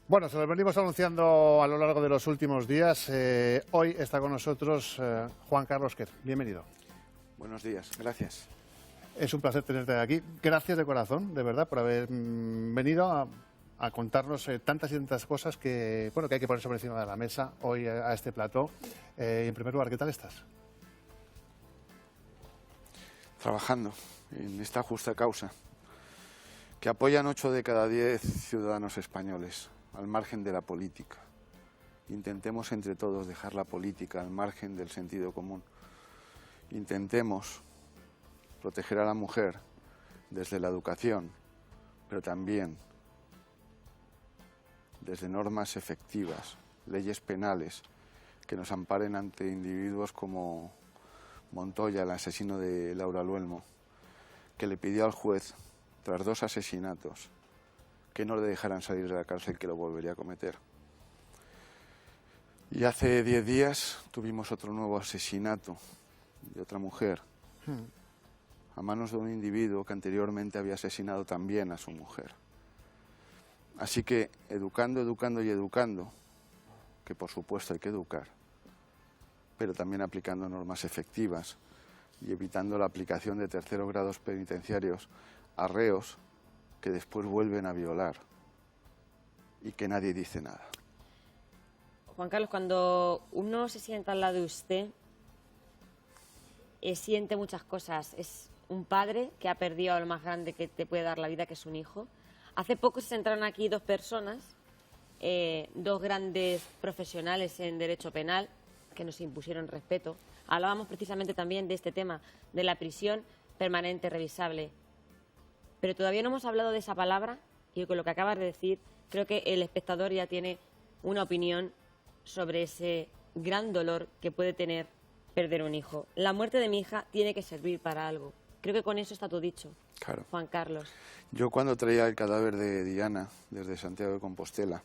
Bueno, se lo venimos anunciando a lo largo de los últimos días. Hoy está con nosotros Juan Carlos Quer. Bienvenido. Buenos días, gracias. Es un placer tenerte aquí. Gracias de corazón, de verdad, por haber venido a contarnos tantas y tantas cosas que, bueno, que hay que poner sobre encima de la mesa hoy a este plató. En primer lugar, ¿qué tal estás? Trabajando en esta justa causa que apoyan 8 de cada 10 ciudadanos españoles al margen de la política. Intentemos entre todos dejar la política al margen del sentido común. Intentemos proteger a la mujer desde la educación, pero también desde normas efectivas, leyes penales que nos amparen ante individuos como Montoya, el asesino de Laura Luelmo, que le pidió al juez, tras 2 asesinatos, que no le dejaran salir de la cárcel, que lo volvería a cometer. Y hace 10 días tuvimos otro nuevo asesinato de otra mujer, a manos de un individuo que anteriormente había asesinado también a su mujer. Así que educando, educando y educando, que por supuesto hay que educar, pero también aplicando normas efectivas y evitando la aplicación de terceros grados penitenciarios a reos que después vuelven a violar y que nadie dice nada. Juan Carlos, cuando uno se sienta al lado de usted, siente muchas cosas. Es un padre que ha perdido a lo más grande que te puede dar la vida, que es un hijo. Hace poco se sentaron aquí 2 personas, 2 grandes profesionales en derecho penal, que nos impusieron respeto. Hablábamos precisamente también de este tema, de la prisión permanente revisable. Pero todavía no hemos hablado de esa palabra y con lo que acabas de decir, creo que el espectador ya tiene una opinión sobre ese gran dolor que puede tener perder un hijo. La muerte de mi hija tiene que servir para algo. Creo que con eso está todo dicho, Claro. Juan Carlos. Yo cuando traía el cadáver de Diana desde Santiago de Compostela,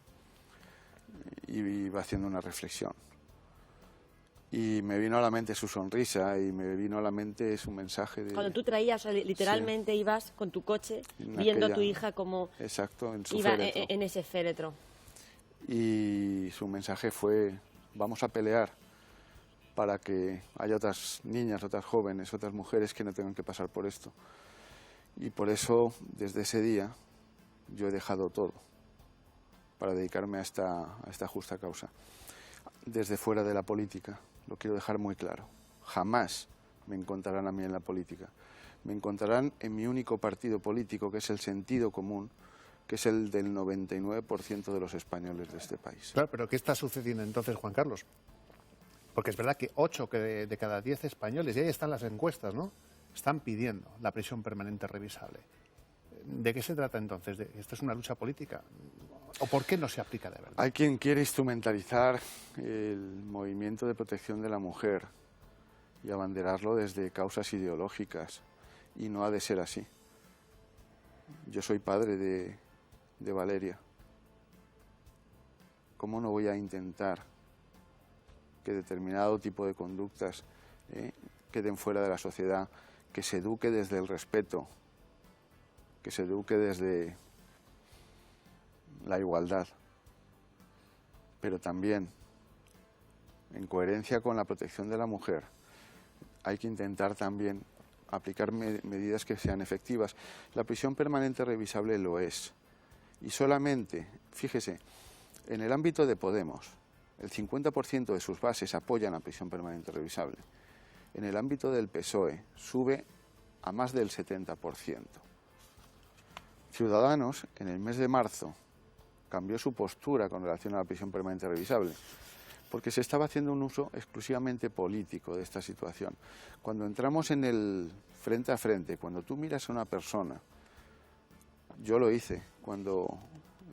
iba haciendo una reflexión. Y me vino a la mente su sonrisa y me vino a la mente su mensaje de... Cuando tú traías, o sea, literalmente ibas con tu coche viendo a tu hija como exacto, en su iba féretro. en ese féretro. Y su mensaje fue, vamos a pelear para que haya otras niñas, otras jóvenes, otras mujeres que no tengan que pasar por esto. Y por eso, desde ese día, yo he dejado todo para dedicarme a esta justa causa. Desde fuera de la política, lo quiero dejar muy claro. Jamás me encontrarán a mí en la política. Me encontrarán en mi único partido político, que es el sentido común, que es el del 99% de los españoles de este país. Claro, pero ¿qué está sucediendo entonces, Juan Carlos? Porque es verdad que 8 de cada 10 españoles, y ahí están las encuestas, ¿no?, están pidiendo la prisión permanente revisable. ¿De qué se trata entonces? ¿Esto es una lucha política? ¿O por qué no se aplica de verdad? Hay quien quiere instrumentalizar el movimiento de protección de la mujer y abanderarlo desde causas ideológicas, y no ha de ser así. Yo soy padre de Valeria. ¿Cómo no voy a intentar que determinado tipo de conductas queden fuera de la sociedad, que se eduque desde el respeto, que se eduque desde la igualdad, pero también en coherencia con la protección de la mujer? Hay que intentar también aplicar medidas que sean efectivas. La prisión permanente revisable lo es. Y solamente, fíjese, en el ámbito de Podemos, el 50% de sus bases apoyan la prisión permanente revisable. En el ámbito del PSOE sube a más del 70%. Ciudadanos, en el mes de marzo, cambió su postura con relación a la prisión permanente revisable, porque se estaba haciendo un uso exclusivamente político de esta situación. Cuando entramos en el frente a frente, cuando tú miras a una persona, yo lo hice cuando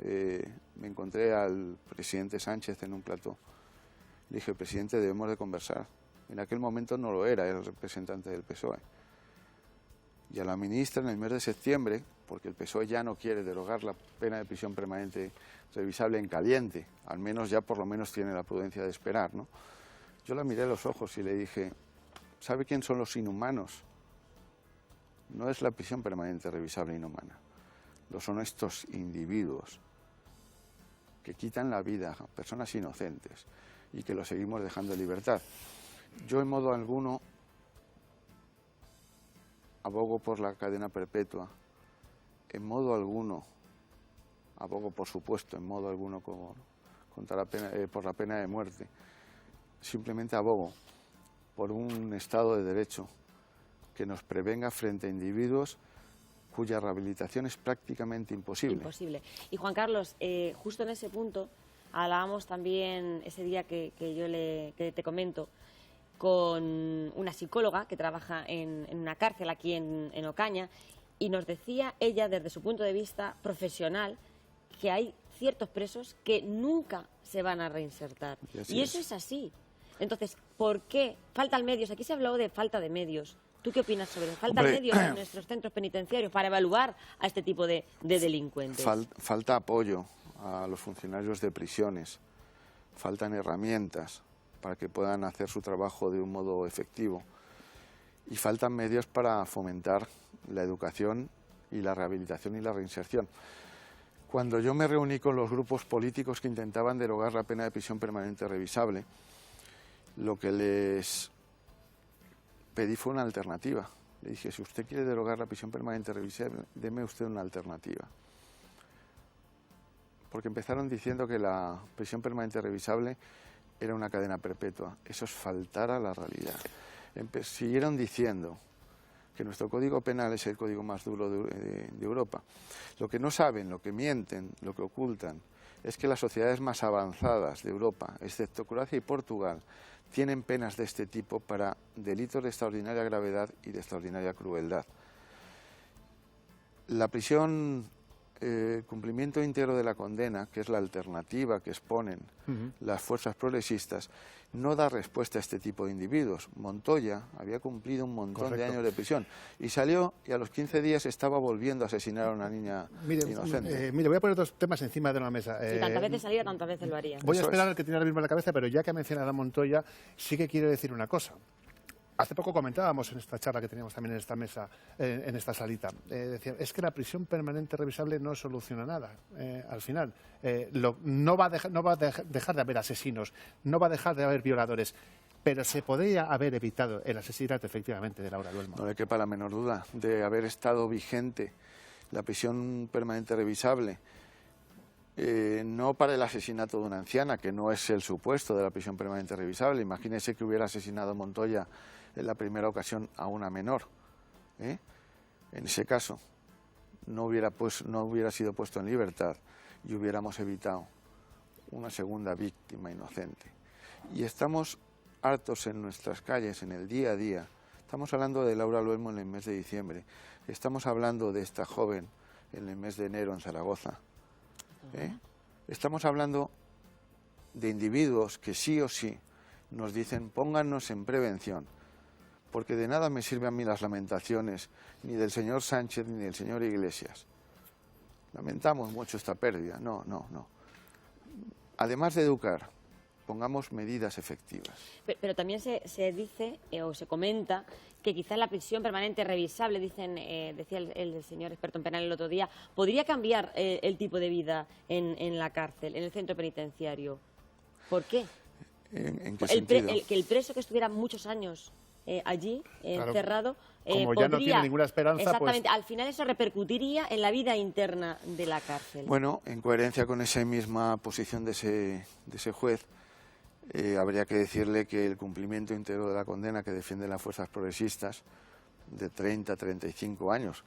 me encontré al presidente Sánchez en un plató. Le dije, presidente, debemos de conversar. En aquel momento no lo era, era el representante del PSOE. Y a la ministra en el mes de septiembre, porque el PSOE ya no quiere derogar la pena de prisión permanente revisable en caliente, al menos ya por lo menos tiene la prudencia de esperar, ¿no? Yo la miré a los ojos y le dije, ¿sabe quién son los inhumanos? No es la prisión permanente revisable inhumana, lo son estos individuos que quitan la vida a personas inocentes y que los seguimos dejando en libertad. Yo en modo alguno abogo por la cadena perpetua, en modo alguno abogo, por supuesto, en modo alguno por la pena de muerte. Simplemente abogo por un Estado de Derecho que nos prevenga frente a individuos cuya rehabilitación es prácticamente imposible. Imposible. Y Juan Carlos, justo en ese punto hablábamos también ese día que te comento con una psicóloga que trabaja en una cárcel aquí en Ocaña, y nos decía ella desde su punto de vista profesional que hay ciertos presos que nunca se van a reinsertar. Y eso es así. Entonces, ¿por qué faltan medios? Aquí se ha hablado de falta de medios. ¿Tú qué opinas sobre eso? ¿Faltan medios en nuestros centros penitenciarios para evaluar a este tipo de delincuentes? Falta apoyo a los funcionarios de prisiones, faltan herramientas para que puedan hacer su trabajo de un modo efectivo y faltan medios para fomentar la educación y la rehabilitación y la reinserción. Cuando yo me reuní con los grupos políticos que intentaban derogar la pena de prisión permanente revisable, lo que les pedí fue una alternativa. Le dije, si usted quiere derogar la prisión permanente revisable, deme usted una alternativa. Porque empezaron diciendo que la prisión permanente revisable era una cadena perpetua. Eso es faltar a la realidad. Siguieron diciendo que nuestro código penal es el código más duro de Europa. Lo que no saben, lo que mienten, lo que ocultan, es que las sociedades más avanzadas de Europa, excepto Croacia y Portugal, tienen penas de este tipo para delitos de extraordinaria gravedad y de extraordinaria crueldad. La prisión, cumplimiento íntegro de la condena, que es la alternativa que exponen las fuerzas progresistas, no da respuesta a este tipo de individuos. Montoya había cumplido un montón de años de prisión y salió, y a los 15 días estaba volviendo a asesinar a una niña inocente. Mire, voy a poner dos temas encima de la mesa. Si tantas veces saliera, tantas veces lo haría. Voy a esperar al que tiene ahora mismo en la cabeza, pero ya que ha mencionado a Montoya, sí que quiero decir una cosa. Hace poco comentábamos en esta charla que teníamos también en esta mesa, en esta salita, decía, es que la prisión permanente revisable no soluciona nada. Al final, no va a dejar de haber asesinos, no va a dejar de haber violadores, pero se podría haber evitado el asesinato, efectivamente, de Laura Luelmo. No le quepa la menor duda de haber estado vigente la prisión permanente revisable. No para el asesinato de una anciana, que no es el supuesto de la prisión permanente revisable. Imagínese que hubiera asesinado Montoya en la primera ocasión a una menor. En ese caso, no hubiera sido puesto en libertad y hubiéramos evitado una segunda víctima inocente. Y estamos hartos en nuestras calles, en el día a día. Estamos hablando de Laura Luelmo en el mes de diciembre. Estamos hablando de esta joven en el mes de enero en Zaragoza. Estamos hablando de individuos que sí o sí nos dicen póngannos en prevención, porque de nada me sirven a mí las lamentaciones ni del señor Sánchez ni del señor Iglesias. Lamentamos mucho esta pérdida, no. Además de educar, pongamos medidas efectivas. Pero también se dice o se comenta que quizás la prisión permanente revisable, decía el señor experto en penal el otro día, podría cambiar el tipo de vida en la cárcel, en el centro penitenciario. ¿Por qué? ¿En qué sentido? Que el preso que estuviera muchos años allí, encerrado, como ya no tiene ninguna esperanza, exactamente, pues al final eso repercutiría en la vida interna de la cárcel. Bueno, en coherencia con esa misma posición de ese juez, habría que decirle que el cumplimiento íntegro de la condena que defienden las fuerzas progresistas de 30 a 35 años,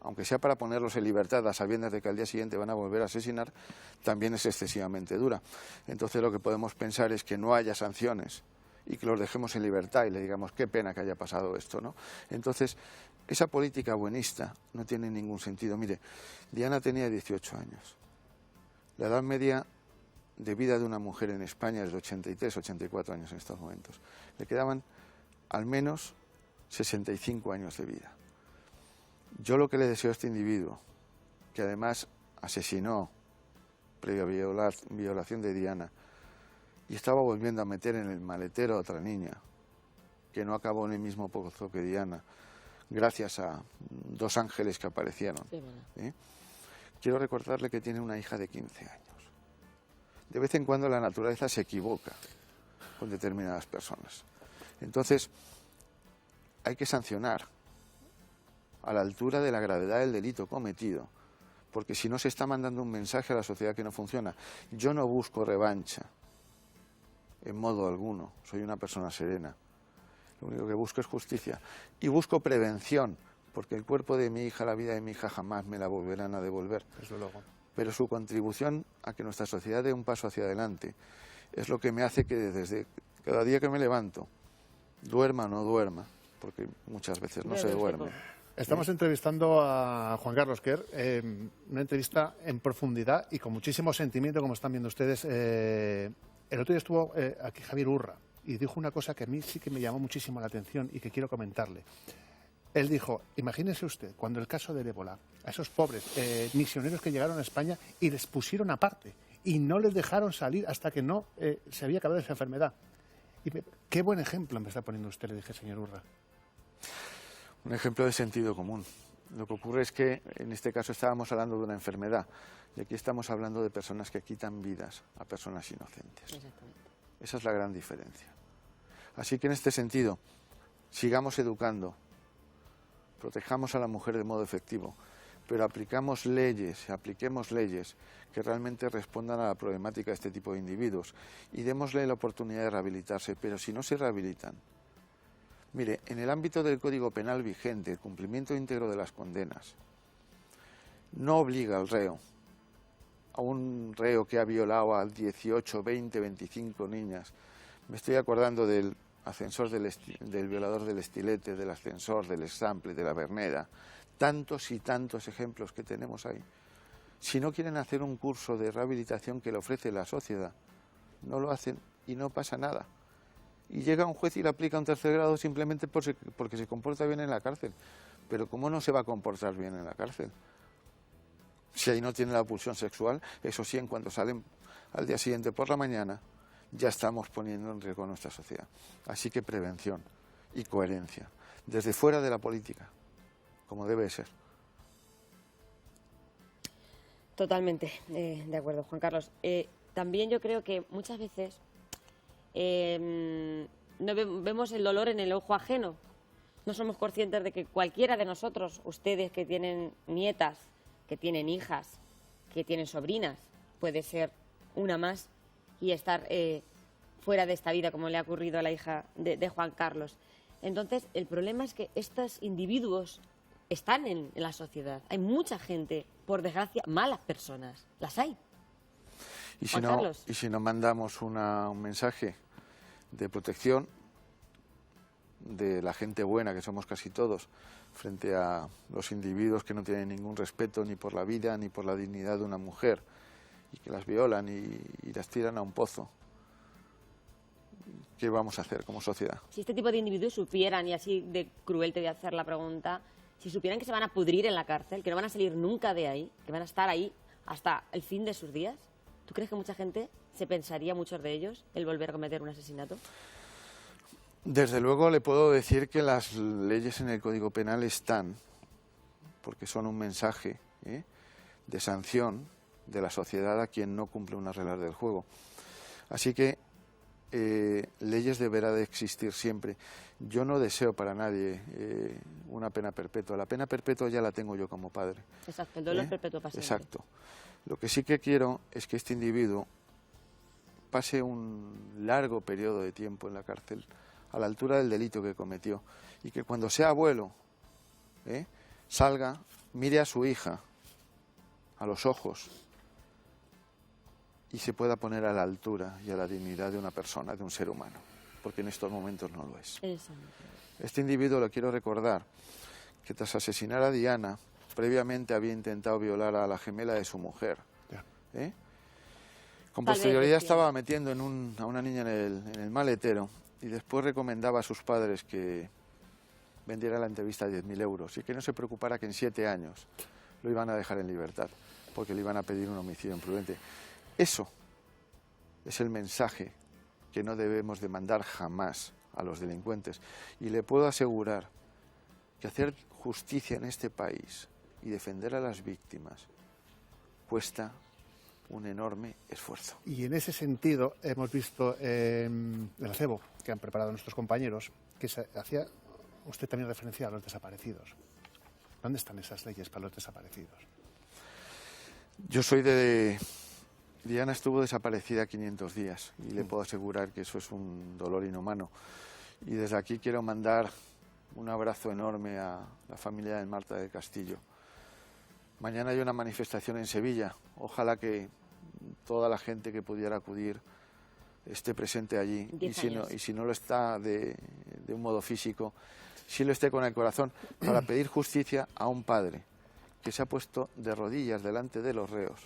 aunque sea para ponerlos en libertad a sabiendas de que al día siguiente van a volver a asesinar, también es excesivamente dura. Entonces lo que podemos pensar es que no haya sanciones y que los dejemos en libertad y le digamos qué pena que haya pasado esto, ¿no? Entonces, esa política buenista no tiene ningún sentido. Mire, Diana tenía 18 años. La edad media de vida de una mujer en España es de 83, 84 años en estos momentos. Le quedaban al menos 65 años de vida. Yo lo que le deseo a este individuo, que además asesinó previa violación de Diana y estaba volviendo a meter en el maletero a otra niña, que no acabó en el mismo pozo que Diana, gracias a dos ángeles que aparecieron. Sí, bueno. Quiero recordarle que tiene una hija de 15 años. de vez en cuando la naturaleza se equivoca con determinadas personas. Entonces, hay que sancionar a la altura de la gravedad del delito cometido, porque si no se está mandando un mensaje a la sociedad que no funciona. Yo no busco revancha, en modo alguno, soy una persona serena. Lo único que busco es justicia y busco prevención, porque el cuerpo de mi hija, la vida de mi hija jamás me la volverán a devolver. Desde luego. Pero su contribución a que nuestra sociedad dé un paso hacia adelante es lo que me hace que desde cada día que me levanto, duerma o no duerma, porque muchas veces no se duerme. Estamos entrevistando a Juan Carlos Quer, una entrevista en profundidad y con muchísimo sentimiento, como están viendo ustedes. El otro día estuvo aquí Javier Urra y dijo una cosa que a mí sí que me llamó muchísimo la atención y que quiero comentarle. Él dijo, imagínese usted, cuando el caso del ébola, a esos pobres misioneros que llegaron a España y les pusieron aparte y no les dejaron salir hasta que no se había acabado esa enfermedad. Y qué buen ejemplo me está poniendo usted, le dije, señor Urra. Un ejemplo de sentido común. Lo que ocurre es que en este caso estábamos hablando de una enfermedad y aquí estamos hablando de personas que quitan vidas a personas inocentes. Exactamente. Esa es la gran diferencia. Así que en este sentido, sigamos educando, protejamos a la mujer de modo efectivo, pero apliquemos leyes que realmente respondan a la problemática de este tipo de individuos y démosle la oportunidad de rehabilitarse, pero si no se rehabilitan. Mire, en el ámbito del Código Penal vigente, el cumplimiento íntegro de las condenas no obliga al reo, a un reo que ha violado a 18, 20, 25 niñas. Me estoy acordando del ascensor del violador del estilete, del ascensor, del example, de la Verneda. Tantos y tantos ejemplos que tenemos ahí. Si no quieren hacer un curso de rehabilitación que le ofrece la sociedad, no lo hacen y no pasa nada. Y llega un juez y le aplica un tercer grado simplemente porque se comporta bien en la cárcel. Pero ¿cómo no se va a comportar bien en la cárcel? Si ahí no tiene la pulsión sexual, eso sí, en cuanto salen al día siguiente por la mañana, ya estamos poniendo en riesgo nuestra sociedad. Así que prevención y coherencia, desde fuera de la política, como debe ser. Totalmente de acuerdo, Juan Carlos. También yo creo que muchas veces no vemos el dolor en el ojo ajeno. No somos conscientes de que cualquiera de nosotros, ustedes que tienen nietas, que tienen hijas, que tienen sobrinas, puede ser una más y estar fuera de esta vida, como le ha ocurrido a la hija de Juan Carlos. Entonces, el problema es que estos individuos están en la sociedad. Hay mucha gente, por desgracia, malas personas. Las hay. Y si no mandamos un mensaje de protección de la gente buena, que somos casi todos, frente a los individuos que no tienen ningún respeto ni por la vida ni por la dignidad de una mujer y que las violan y las tiran a un pozo, ¿qué vamos a hacer como sociedad? Si este tipo de individuos supieran, y así de cruel te voy a hacer la pregunta, si supieran que se van a pudrir en la cárcel, que no van a salir nunca de ahí, que van a estar ahí hasta el fin de sus días, ¿tú crees que mucha gente se pensaría, muchos de ellos, el volver a cometer un asesinato? Desde luego le puedo decir que las leyes en el Código Penal están, porque son un mensaje de sanción de la sociedad a quien no cumple unas reglas del juego. Así que leyes deberá de existir siempre. Yo no deseo para nadie una pena perpetua. La pena perpetua ya la tengo yo como padre. Exacto, el dolor perpetuo para siempre. Exacto. Lo que sí que quiero es que este individuo pase un largo periodo de tiempo en la cárcel a la altura del delito que cometió y que cuando sea abuelo salga, mire a su hija a los ojos y se pueda poner a la altura y a la dignidad de una persona, de un ser humano, porque en estos momentos no lo es. Este individuo, lo quiero recordar, que tras asesinar a Diana, previamente había intentado violar a la gemela de su mujer. Con posterioridad estaba metiendo a una niña en el maletero y después recomendaba a sus padres que vendiera la entrevista a 10.000 euros y que no se preocupara que en 7 años lo iban a dejar en libertad, porque le iban a pedir un homicidio imprudente. Eso es el mensaje que no debemos de mandar jamás a los delincuentes. Y le puedo asegurar que hacer justicia en este país y defender a las víctimas cuesta un enorme esfuerzo. Y en ese sentido hemos visto el acebo que han preparado nuestros compañeros, que usted también referencia a los desaparecidos. ¿Dónde están esas leyes para los desaparecidos? Yo soy Diana estuvo desaparecida 500 días y le puedo asegurar que eso es un dolor inhumano. Y desde aquí quiero mandar un abrazo enorme a la familia de Marta del Castillo. Mañana hay una manifestación en Sevilla. Ojalá que toda la gente que pudiera acudir esté presente allí. Y si no lo está de un modo físico, sí lo esté con el corazón, para pedir justicia a un padre que se ha puesto de rodillas delante de los reos.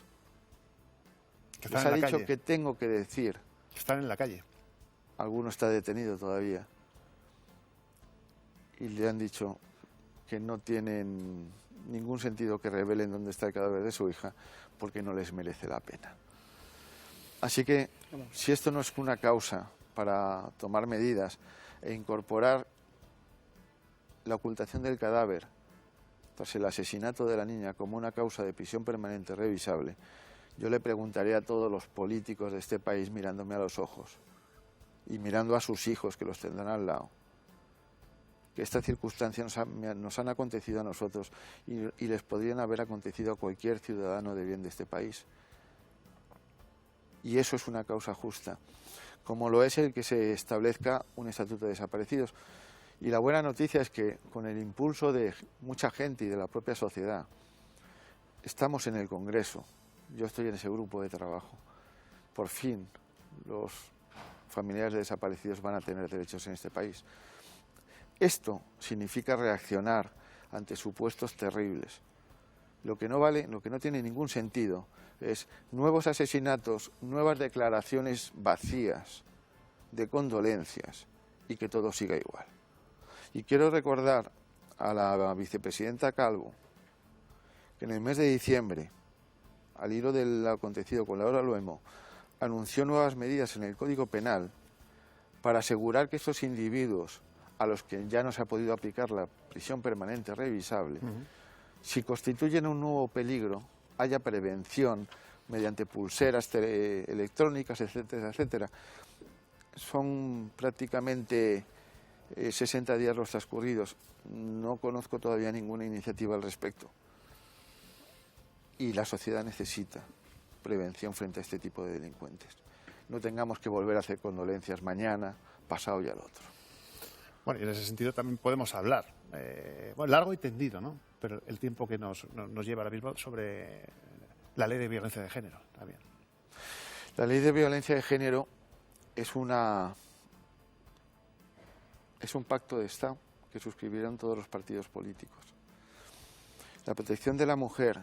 Les ha dicho que tengo que decir. Están en la calle. Alguno está detenido todavía. Y le han dicho que no tienen ningún sentido que revelen dónde está el cadáver de su hija, porque no les merece la pena. Así que, si esto no es una causa para tomar medidas e incorporar la ocultación del cadáver tras el asesinato de la niña como una causa de prisión permanente revisable, yo le preguntaré a todos los políticos de este país, mirándome a los ojos y mirando a sus hijos que los tendrán al lado, que estas circunstancias nos han acontecido a nosotros y les podrían haber acontecido a cualquier ciudadano de bien de este país. Y eso es una causa justa, como lo es el que se establezca un estatuto de desaparecidos. Y la buena noticia es que, con el impulso de mucha gente y de la propia sociedad, estamos en el Congreso. Yo estoy en ese grupo de trabajo. Por fin, los familiares de desaparecidos van a tener derechos en este país. Esto significa reaccionar ante supuestos terribles. Lo que no vale, lo que no tiene ningún sentido, es nuevos asesinatos, nuevas declaraciones vacías de condolencias y que todo siga igual. Y quiero recordar a la vicepresidenta Calvo que en el mes de diciembre, al hilo del acontecido con Laura Luemo, anunció nuevas medidas en el Código Penal para asegurar que estos individuos, a los que ya no se ha podido aplicar la prisión permanente revisable, si constituyen un nuevo peligro, haya prevención mediante pulseras electrónicas, etcétera, etcétera. Son prácticamente 60 días los transcurridos. No conozco todavía ninguna iniciativa al respecto. Y la sociedad necesita prevención frente a este tipo de delincuentes. No tengamos que volver a hacer condolencias mañana, pasado y al otro. Bueno, y en ese sentido también podemos hablar, largo y tendido, ¿no? Pero el tiempo que nos lleva ahora mismo sobre la ley de violencia de género también. La ley de violencia de género es un pacto de Estado que suscribieron todos los partidos políticos. La protección de la mujer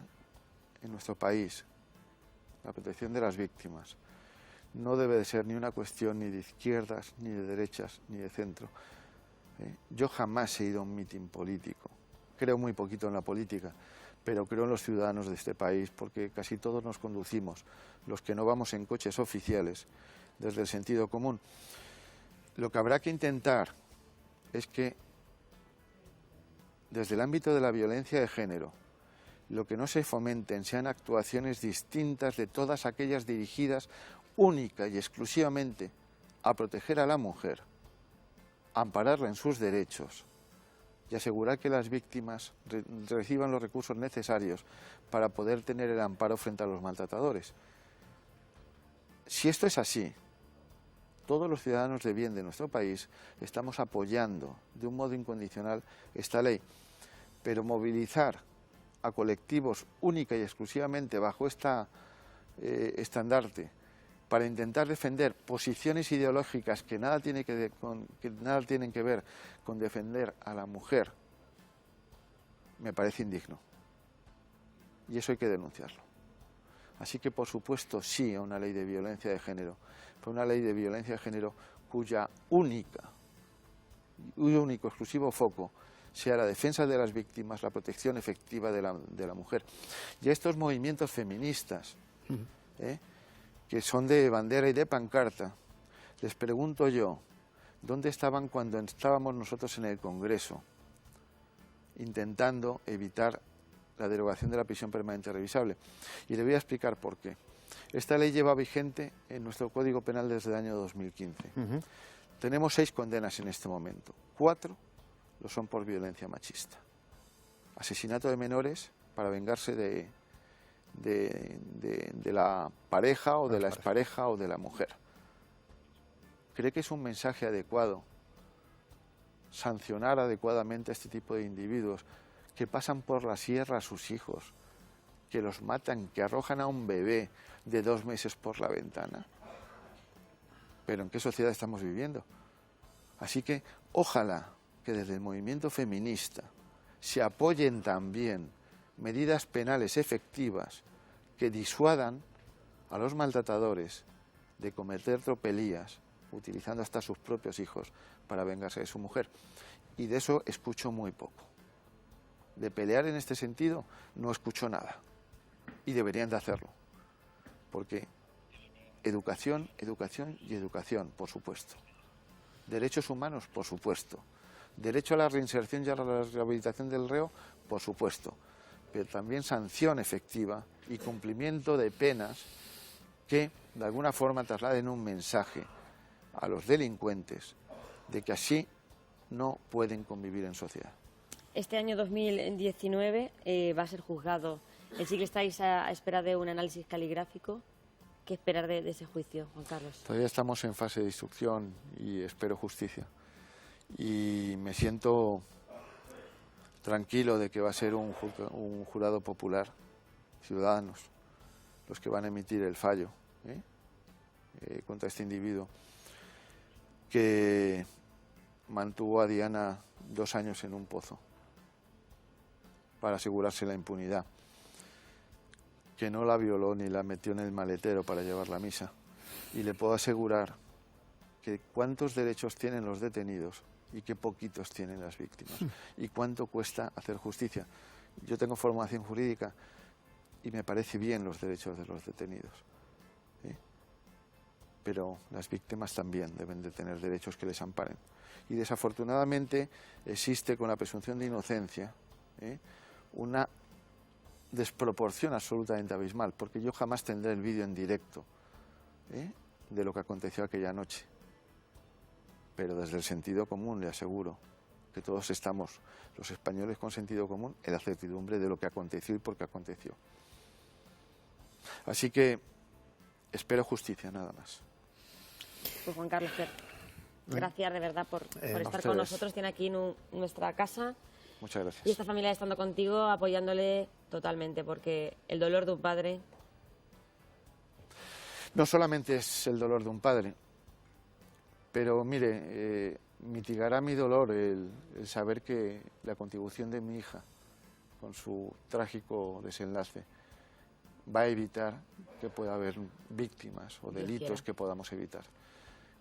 en nuestro país, la protección de las víctimas, no debe de ser ni una cuestión ni de izquierdas, ni de derechas, ni de centro. Yo jamás he ido a un mitin político. Creo muy poquito en la política, pero creo en los ciudadanos de este país, porque casi todos nos conducimos, los que no vamos en coches oficiales, desde el sentido común. Lo que habrá que intentar es que, desde el ámbito de la violencia de género, lo que no se fomenten sean actuaciones distintas de todas aquellas dirigidas única y exclusivamente a proteger a la mujer, ampararla en sus derechos y asegurar que las víctimas reciban los recursos necesarios para poder tener el amparo frente a los maltratadores. Si esto es así, todos los ciudadanos de bien de nuestro país estamos apoyando de un modo incondicional esta ley, pero movilizar a colectivos única y exclusivamente bajo esta estandarte para intentar defender posiciones ideológicas que nada tienen que ver con defender a la mujer, me parece indigno. Y eso hay que denunciarlo. Así que, por supuesto, sí a una ley de violencia de género, pero una ley de violencia de género cuyo único exclusivo foco sea la defensa de las víctimas, la protección efectiva de la mujer. Y a estos movimientos feministas, que son de bandera y de pancarta, les pregunto yo, ¿dónde estaban cuando estábamos nosotros en el Congreso intentando evitar la derogación de la prisión permanente revisable? Y le voy a explicar por qué. Esta ley lleva vigente en nuestro Código Penal desde el año 2015. Tenemos 6 condenas en este momento. 4 lo son por violencia machista. Asesinato de menores para vengarse de la pareja o de la expareja o de la mujer. ¿Cree que es un mensaje adecuado sancionar adecuadamente a este tipo de individuos que pasan por la sierra a sus hijos, que los matan, que arrojan a un bebé de 2 meses por la ventana? Pero ¿en qué sociedad estamos viviendo? Así que ojalá que desde el movimiento feminista se apoyen también medidas penales efectivas que disuadan a los maltratadores de cometer tropelías utilizando hasta sus propios hijos para vengarse de su mujer. Y de eso escucho muy poco. De pelear en este sentido no escucho nada. Y deberían de hacerlo. Porque educación, educación y educación, por supuesto. Derechos humanos, por supuesto. Derecho a la reinserción y a la rehabilitación del reo, por supuesto. Pero también sanción efectiva y cumplimiento de penas que de alguna forma trasladen un mensaje a los delincuentes de que así no pueden convivir en sociedad. Este año 2019 va a ser juzgado. Sí que estáis a espera de un análisis caligráfico. ¿Qué esperar de ese juicio, Juan Carlos? Todavía estamos en fase de instrucción y espero justicia. Y me siento tranquilo de que va a ser un jurado popular, ciudadanos, los que van a emitir el fallo contra este individuo que mantuvo a Diana 2 años en un pozo para asegurarse la impunidad, que no la violó ni la metió en el maletero para llevarla a misa. Y le puedo asegurar que cuántos derechos tienen los detenidos y qué poquitos tienen las víctimas, y cuánto cuesta hacer justicia. Yo tengo formación jurídica y me parece bien los derechos de los detenidos, ¿sí? Pero las víctimas también deben de tener derechos que les amparen. Y desafortunadamente existe con la presunción de inocencia una desproporción absolutamente abismal, porque yo jamás tendré el vídeo en directo de lo que aconteció aquella noche. Pero desde el sentido común le aseguro que todos estamos, los españoles con sentido común, en la certidumbre de lo que aconteció y por qué aconteció. Así que espero justicia, nada más. Pues Juan Carlos, gracias de verdad por estar con nosotros. Tiene aquí nuestra casa. Muchas gracias. Y esta familia estando contigo, apoyándole totalmente, porque el dolor de un padre... No solamente es el dolor de un padre, pero mire, mitigará mi dolor el saber que la contribución de mi hija, con su trágico desenlace, va a evitar que pueda haber víctimas o delitos que podamos evitar.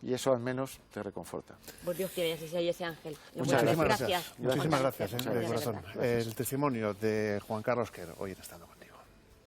Y eso al menos te reconforta. Pues Dios quiere, y así sea, y ese ángel. Muchas gracias. Gracias. Muchísimas gracias, Muchas de corazón. gracias. El testimonio de Juan Carlos Quer, hoy en Estando Con Él.